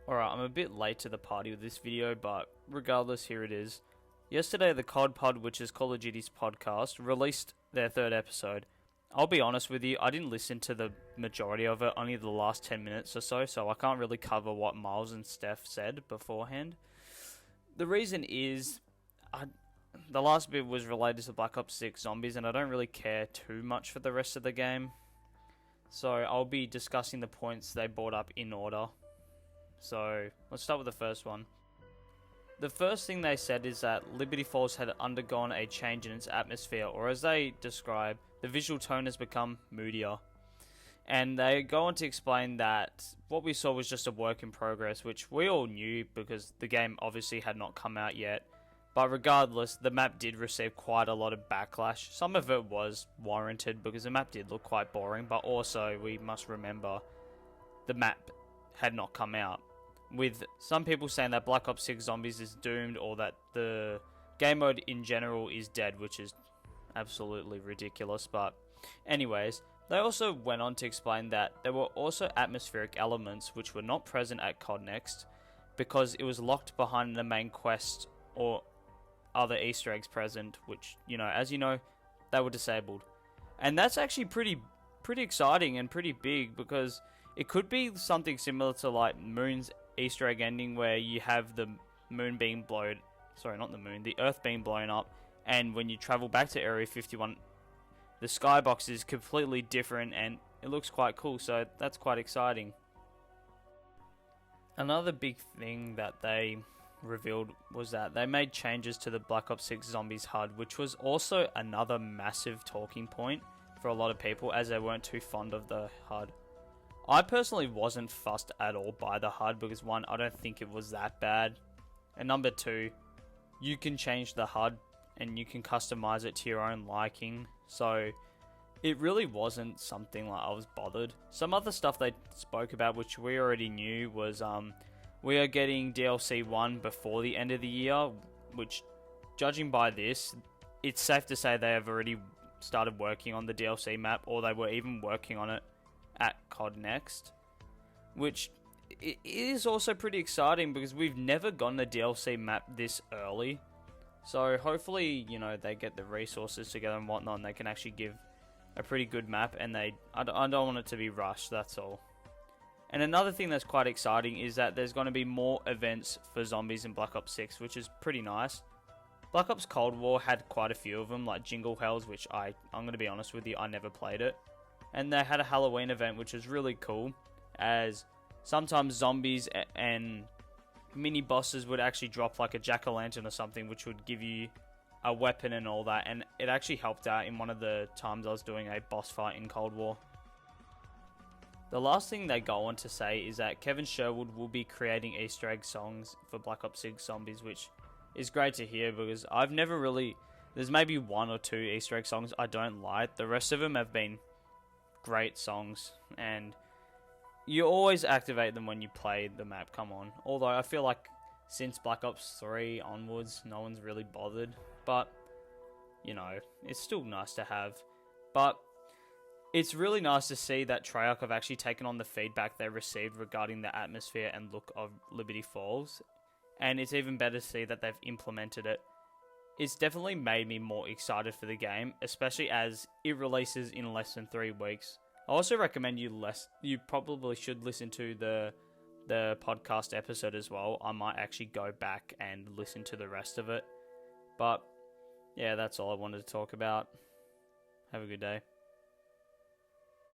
Alright, I'm a bit late to the party with this video, but regardless, here it is. Yesterday, the COD Pod, which is Call of Duty's podcast, released their third episode. I'll be honest with you, I didn't listen to the majority of it, only the last 10 minutes or so I can't really cover what Miles and Steph said beforehand. The reason is, the last bit was related to Black Ops 6 Zombies, and I don't really care too much for the rest of the game. So I'll be discussing the points they brought up in order. So let's start with the first one. The first thing they said is that Liberty Falls had undergone a change in its atmosphere, or as they describe, the visual tone has become moodier. And they go on to explain that what we saw was just a work in progress, which we all knew because the game obviously had not come out yet. But regardless, the map did receive quite a lot of backlash. Some of it was warranted because the map did look quite boring, but also we must remember the map had not come out. With some people saying that Black Ops 6 Zombies is doomed, or that the game mode in general is dead, which is absolutely ridiculous. But anyways, they also went on to explain that there were also atmospheric elements which were not present at COD Next because it was locked behind the main quest or other Easter eggs present, which, as you know, they were disabled. And that's actually pretty exciting and pretty big, because it could be something similar to like Moon's Easter egg ending, where you have the moon being blown, the Earth being blown up, and when you travel back to Area 51, the skybox is completely different and it looks quite cool, so that's quite exciting. Another big thing that they revealed was that they made changes to the Black Ops 6 Zombies HUD, which was also another massive talking point for a lot of people, as they weren't too fond of the HUD. I personally wasn't fussed at all by the HUD because, one, I don't think it was that bad, and number two, you can change the HUD and you can customize it to your own liking, so it really wasn't something like I was bothered. Some other stuff they spoke about, which we already knew, was we are getting DLC 1 before the end of the year, which, judging by this, it's safe to say they have already started working on the DLC map, or they were even working on it at COD Next, which it is also pretty exciting because we've never gotten a DLC map this early. So hopefully, they get the resources together and whatnot, and they can actually give a pretty good map, and I don't want it to be rushed, that's all. And another thing that's quite exciting is that there's going to be more events for zombies in Black Ops 6, which is pretty nice. Black Ops Cold War had quite a few of them, like Jingle Hells, which I'm going to be honest with you, I never played it. And they had a Halloween event, which was really cool, as sometimes zombies and mini bosses would actually drop like a jack-o'-lantern or something, which would give you a weapon and all that, and it actually helped out in one of the times I was doing a boss fight in Cold War. The last thing they go on to say is that Kevin Sherwood will be creating Easter egg songs for Black Ops 6 Zombies, which is great to hear because I've never really... There's maybe one or two Easter egg songs I don't like. The rest of them have been great songs, and you always activate them when you play the map, come on. Although I feel like since Black Ops 3 onwards, no one's really bothered. But, it's still nice to have. But it's really nice to see that Treyarch have actually taken on the feedback they received regarding the atmosphere and look of Liberty Falls. And it's even better to see that they've implemented it. It's definitely made me more excited for the game, especially as it releases in less than 3 weeks. I also recommend you probably should listen to the podcast episode as well. I might actually go back and listen to the rest of it. But yeah, that's all I wanted to talk about. Have a good day.